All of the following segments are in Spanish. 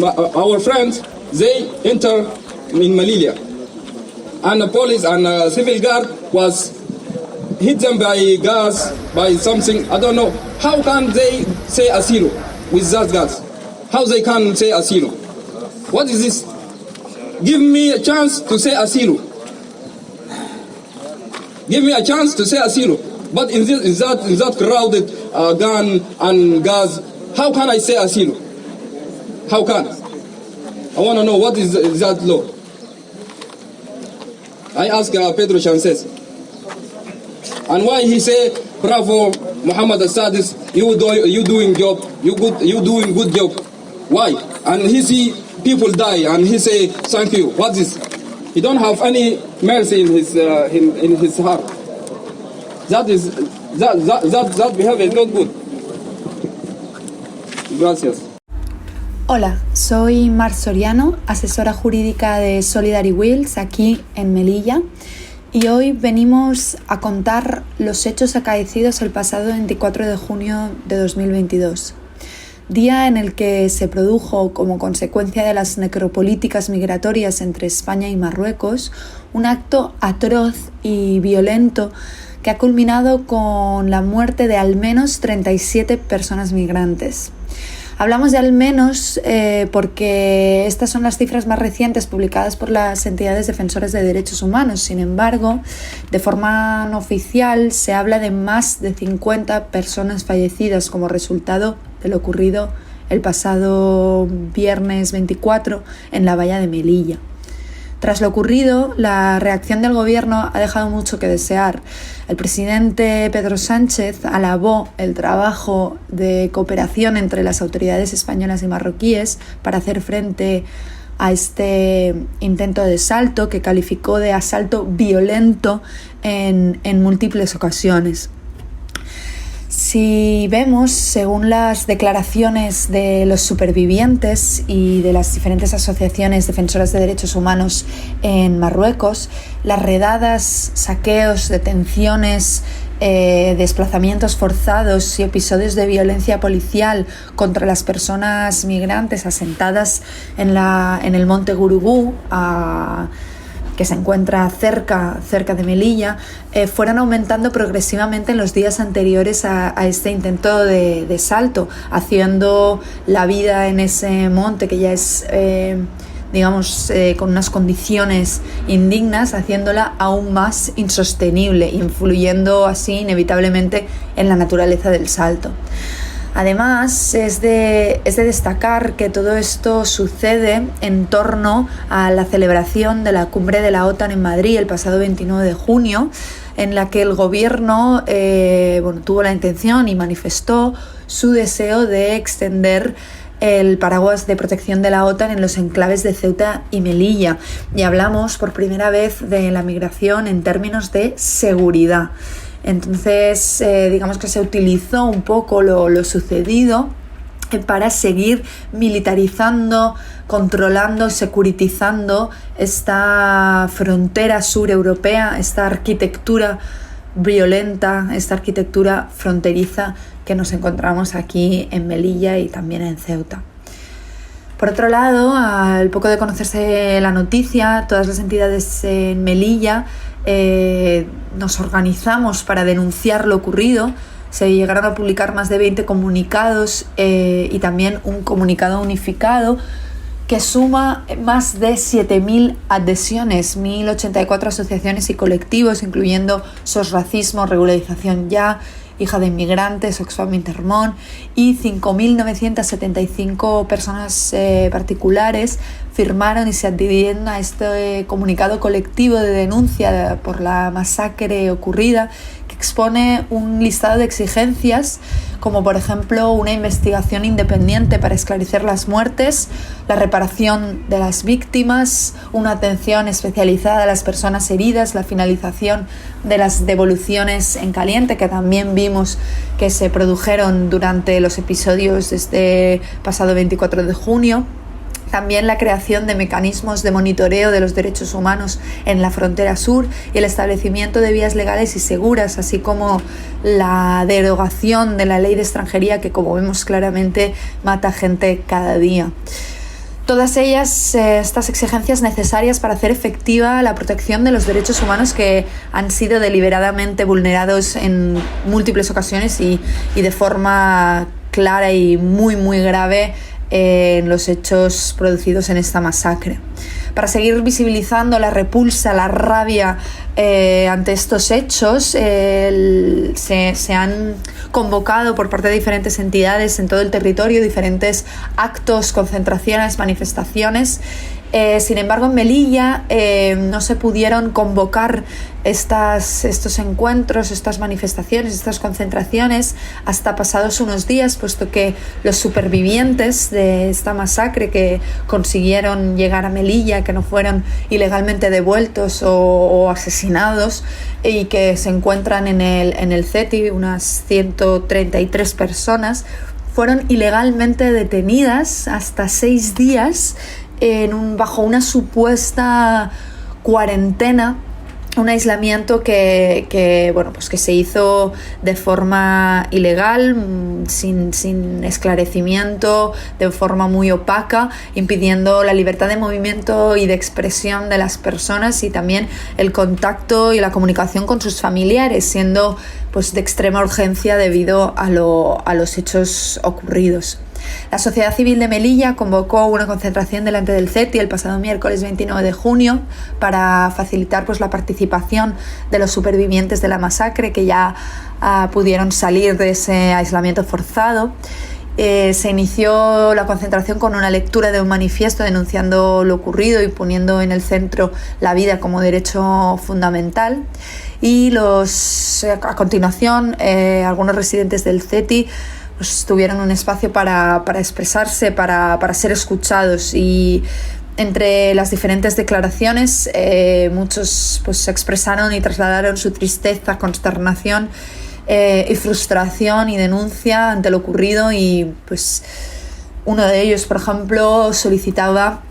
our friends, they enter in Melilla, and the police and civil guard was hit them by gas, by something, I don't know. How can they say asilo with that gas? How they can say asilo? What is this? Give me a chance to say asilo. Give me a chance to say asilo. But in that crowded gun and gas, how can I say asilo? How can? I want to know what is that law. I ask Pedro Chances. And why he say, bravo, Muhammad Al-Sadis, you doing job, you doing good job. Why? And he see people die and he say, thank you. What is? He don't have any mercy in his heart. That behavior is not good. Gracias. Hola, soy Mar Soriano, asesora jurídica de Solidary Wills aquí en Melilla, y hoy venimos a contar los hechos acaecidos el pasado 24 de junio de 2022, día en el que se produjo, como consecuencia de las necropolíticas migratorias entre España y Marruecos, un acto atroz y violento que ha culminado con la muerte de al menos 37 personas migrantes. Hablamos de al menos porque estas son las cifras más recientes publicadas por las entidades defensoras de derechos humanos. Sin embargo, de forma no oficial se habla de más de 50 personas fallecidas como resultado de lo ocurrido el pasado viernes 24 en la valla de Melilla. Tras lo ocurrido, la reacción del gobierno ha dejado mucho que desear. El presidente Pedro Sánchez alabó el trabajo de cooperación entre las autoridades españolas y marroquíes para hacer frente a este intento de asalto, que calificó de asalto violento en múltiples ocasiones. Si vemos, según las declaraciones de los supervivientes y de las diferentes asociaciones defensoras de derechos humanos en Marruecos, las redadas, saqueos, detenciones, desplazamientos forzados y episodios de violencia policial contra las personas migrantes asentadas en el monte Gurugú, que se encuentra cerca de Melilla, fueron aumentando progresivamente en los días anteriores a este intento de asalto, haciendo la vida en ese monte, que ya es, con unas condiciones indignas, haciéndola aún más insostenible, influyendo así inevitablemente en la naturaleza del salto. Además, es de destacar que todo esto sucede en torno a la celebración de la cumbre de la OTAN en Madrid el pasado 29 de junio, en la que el gobierno tuvo la intención y manifestó su deseo de extender el paraguas de protección de la OTAN en los enclaves de Ceuta y Melilla. Y hablamos por primera vez de la migración en términos de seguridad. Entonces, digamos que se utilizó un poco lo sucedido para seguir militarizando, controlando, securitizando esta frontera sureuropea, esta arquitectura violenta, esta arquitectura fronteriza que nos encontramos aquí en Melilla y también en Ceuta. Por otro lado, al poco de conocerse la noticia, todas las entidades en Melilla nos organizamos para denunciar lo ocurrido. Se llegaron a publicar más de 20 comunicados y también un comunicado unificado que suma más de 7.000 adhesiones, 1.084 asociaciones y colectivos, incluyendo SOS Racismo, Regularización Ya, Hija de Inmigrantes, Oxfam Intermón, y 5.975 personas particulares firmaron y se adhirieron a este comunicado colectivo de denuncia por la masacre ocurrida, que expone un listado de exigencias, como por ejemplo una investigación independiente para esclarecer las muertes, la reparación de las víctimas, una atención especializada a las personas heridas, la finalización de las devoluciones en caliente, que también vimos que se produjeron durante los episodios de este pasado 24 de junio. También la creación de mecanismos de monitoreo de los derechos humanos en la frontera sur y el establecimiento de vías legales y seguras, así como la derogación de la ley de extranjería, que, como vemos claramente, mata gente cada día. Todas ellas, estas exigencias necesarias para hacer efectiva la protección de los derechos humanos que han sido deliberadamente vulnerados en múltiples ocasiones y de forma clara y muy, muy grave en los hechos producidos en esta masacre. Para seguir visibilizando la repulsa, la rabia ante estos hechos, se han convocado por parte de diferentes entidades en todo el territorio diferentes actos, concentraciones, manifestaciones. Sin embargo, en Melilla no se pudieron convocar estos encuentros, estas manifestaciones, estas concentraciones hasta pasados unos días, puesto que los supervivientes de esta masacre que consiguieron llegar a Melilla, que no fueron ilegalmente devueltos o asesinados y que se encuentran en el CETI, unas 133 personas, fueron ilegalmente detenidas hasta 6 días bajo una supuesta cuarentena, un aislamiento que se hizo de forma ilegal, sin esclarecimiento, de forma muy opaca, impidiendo la libertad de movimiento y de expresión de las personas y también el contacto y la comunicación con sus familiares, siendo pues de extrema urgencia debido a los hechos ocurridos. La sociedad civil de Melilla convocó una concentración delante del CETI el pasado miércoles 29 de junio para facilitar pues, la participación de los supervivientes de la masacre que ya pudieron salir de ese aislamiento forzado. Se inició la concentración con una lectura de un manifiesto denunciando lo ocurrido y poniendo en el centro la vida como derecho fundamental. Y a continuación, algunos residentes del CETI pues tuvieron un espacio para expresarse, para ser escuchados, y entre las diferentes declaraciones muchos pues expresaron y trasladaron su tristeza, consternación y frustración y denuncia ante lo ocurrido, y pues uno de ellos, por ejemplo, solicitaba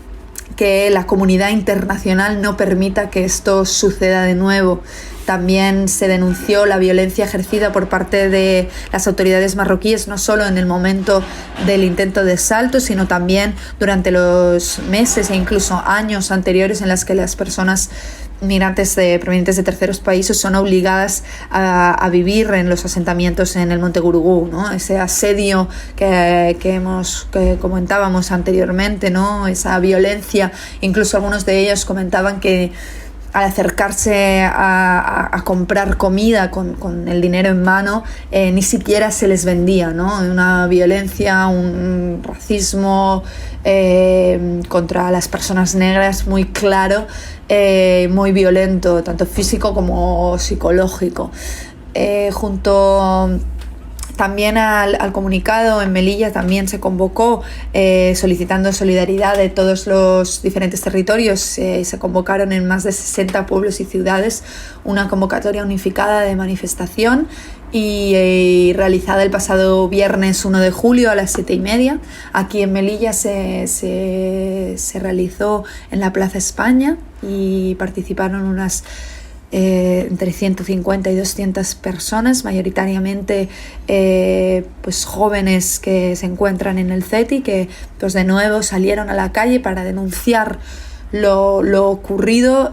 que la comunidad internacional no permita que esto suceda de nuevo. También se denunció la violencia ejercida por parte de las autoridades marroquíes, no solo en el momento del intento de asalto, sino también durante los meses e incluso años anteriores en las que las personas migrantes provenientes de terceros países son obligadas a vivir en los asentamientos en el Monte Gurugú, ¿no? Ese asedio que comentábamos anteriormente, ¿no? Esa violencia, incluso algunos de ellos comentaban que al acercarse a comprar comida con el dinero en mano, ni siquiera se les vendía, ¿no? Una violencia, un racismo contra las personas negras muy claro, muy violento, tanto físico como psicológico. Junto también al comunicado en Melilla también se convocó solicitando solidaridad de todos los diferentes territorios. Se convocaron en más de 60 pueblos y ciudades una convocatoria unificada de manifestación y realizada el pasado viernes 1 de julio a las 7:30. Aquí en Melilla se realizó en la Plaza España y participaron unas entre 150 y 200 personas, mayoritariamente pues jóvenes que se encuentran en el CETI, que pues de nuevo salieron a la calle para denunciar lo ocurrido,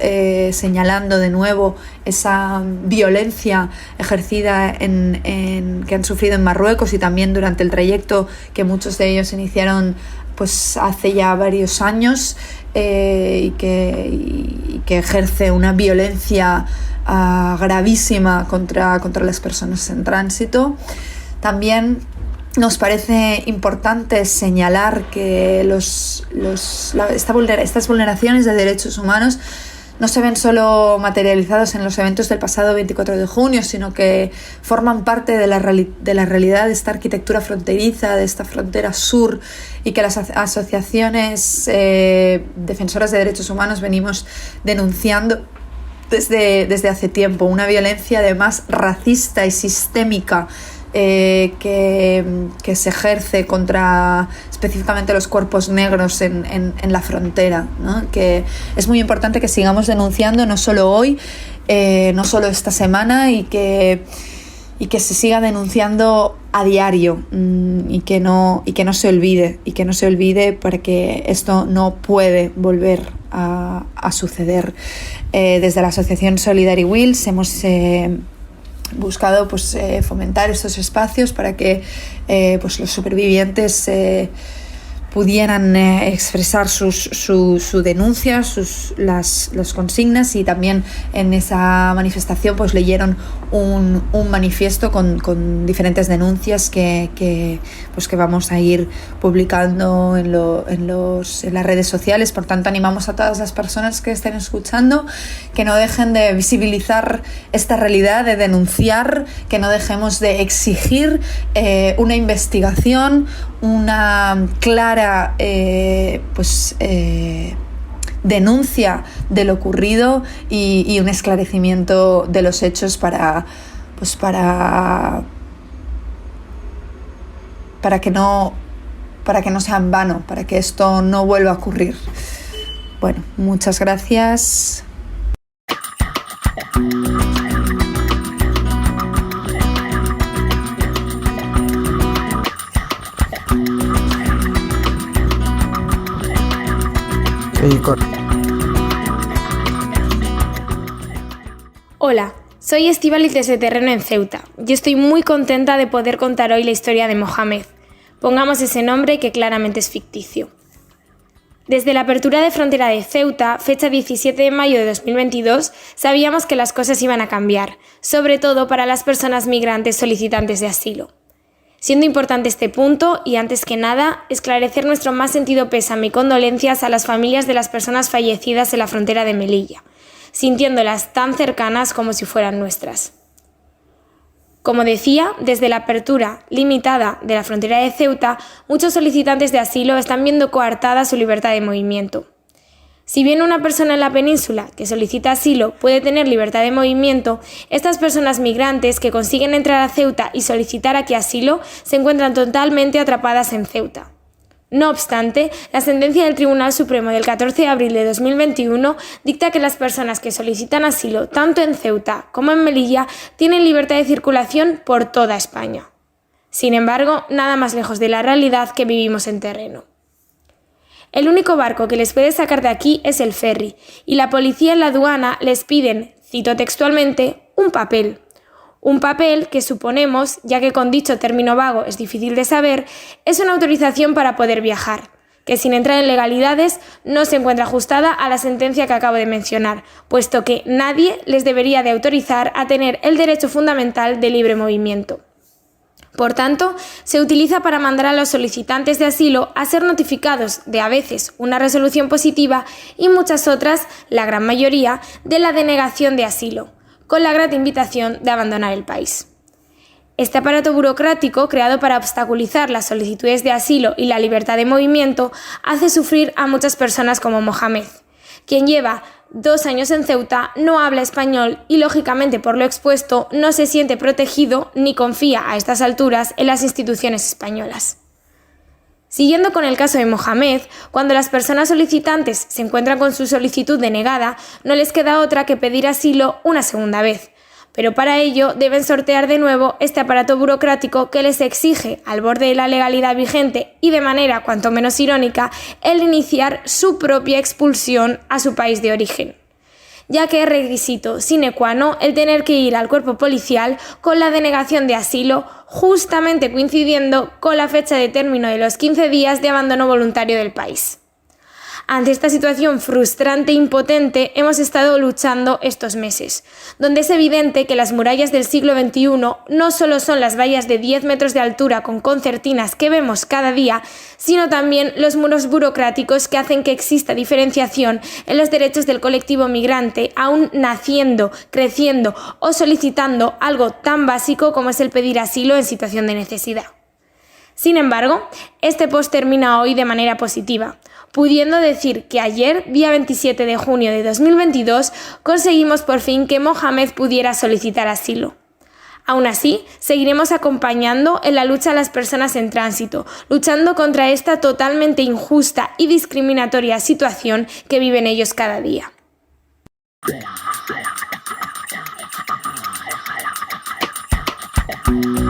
señalando de nuevo esa violencia ejercida que han sufrido en Marruecos y también durante el trayecto que muchos de ellos iniciaron pues hace ya varios años, y que ejerce una violencia gravísima contra las personas en tránsito. También nos parece importante señalar que estas vulneraciones de derechos humanos no se ven solo materializados en los eventos del pasado 24 de junio, sino que forman parte de la realidad de esta arquitectura fronteriza, de esta frontera sur, y que las asociaciones defensoras de derechos humanos venimos denunciando desde hace tiempo. Una violencia además racista y sistémica que se ejerce contra específicamente los cuerpos negros en la frontera, ¿no? Que es muy importante que sigamos denunciando, no solo hoy, no solo esta semana, y que que se siga denunciando a diario, y que no se olvide, porque esto no puede volver a suceder. Desde la asociación Solidary Wills hemos buscado fomentar estos espacios para que los supervivientes pudieran expresar su denuncia, las consignas, y también en esa manifestación leyeron un manifiesto con diferentes denuncias que vamos a ir publicando en las redes sociales. Por tanto, animamos a todas las personas que estén escuchando que no dejen de visibilizar esta realidad, de denunciar, que no dejemos de exigir una investigación, una clara denuncia de lo ocurrido y un esclarecimiento de los hechos para que no sea en vano, para que esto no vuelva a ocurrir. Bueno, muchas gracias. Hola, soy Estíbaliz desde Terreno en Ceuta. Yo estoy muy contenta de poder contar hoy la historia de Mohamed. Pongamos ese nombre que claramente es ficticio. Desde la apertura de frontera de Ceuta, fecha 17 de mayo de 2022, sabíamos que las cosas iban a cambiar, sobre todo para las personas migrantes solicitantes de asilo. Siendo importante este punto, y antes que nada, esclarecer nuestro más sentido pésame y condolencias a las familias de las personas fallecidas en la frontera de Melilla, sintiéndolas tan cercanas como si fueran nuestras. Como decía, desde la apertura limitada de la frontera de Ceuta, muchos solicitantes de asilo están viendo coartada su libertad de movimiento. Si bien una persona en la península que solicita asilo puede tener libertad de movimiento, estas personas migrantes que consiguen entrar a Ceuta y solicitar aquí asilo se encuentran totalmente atrapadas en Ceuta. No obstante, la sentencia del Tribunal Supremo del 14 de abril de 2021 dicta que las personas que solicitan asilo tanto en Ceuta como en Melilla tienen libertad de circulación por toda España. Sin embargo, nada más lejos de la realidad que vivimos en Terreno. El único barco que les puede sacar de aquí es el ferry, y la policía en la aduana les piden, cito textualmente, un papel. Un papel que suponemos, ya que con dicho término vago es difícil de saber, es una autorización para poder viajar, que sin entrar en legalidades no se encuentra ajustada a la sentencia que acabo de mencionar, puesto que nadie les debería de autorizar a tener el derecho fundamental de libre movimiento. Por tanto, se utiliza para mandar a los solicitantes de asilo a ser notificados de a veces una resolución positiva y muchas otras, la gran mayoría, de la denegación de asilo, con la grata invitación de abandonar el país. Este aparato burocrático, creado para obstaculizar las solicitudes de asilo y la libertad de movimiento, hace sufrir a muchas personas como Mohamed, quien lleva 2 años en Ceuta, no habla español y, lógicamente por lo expuesto, no se siente protegido ni confía a estas alturas en las instituciones españolas. Siguiendo con el caso de Mohamed, cuando las personas solicitantes se encuentran con su solicitud denegada, no les queda otra que pedir asilo una segunda vez. Pero para ello deben sortear de nuevo este aparato burocrático que les exige, al borde de la legalidad vigente y de manera cuanto menos irónica, el iniciar su propia expulsión a su país de origen, ya que es requisito sine qua non el tener que ir al cuerpo policial con la denegación de asilo, justamente coincidiendo con la fecha de término de los 15 días de abandono voluntario del país. Ante esta situación frustrante e impotente hemos estado luchando estos meses, donde es evidente que las murallas del siglo XXI no solo son las vallas de 10 metros de altura con concertinas que vemos cada día, sino también los muros burocráticos que hacen que exista diferenciación en los derechos del colectivo migrante, aún naciendo, creciendo o solicitando algo tan básico como es el pedir asilo en situación de necesidad. Sin embargo, este post termina hoy de manera positiva, pudiendo decir que ayer, día 27 de junio de 2022, conseguimos por fin que Mohamed pudiera solicitar asilo. Aún así, seguiremos acompañando en la lucha a las personas en tránsito, luchando contra esta totalmente injusta y discriminatoria situación que viven ellos cada día. Chao.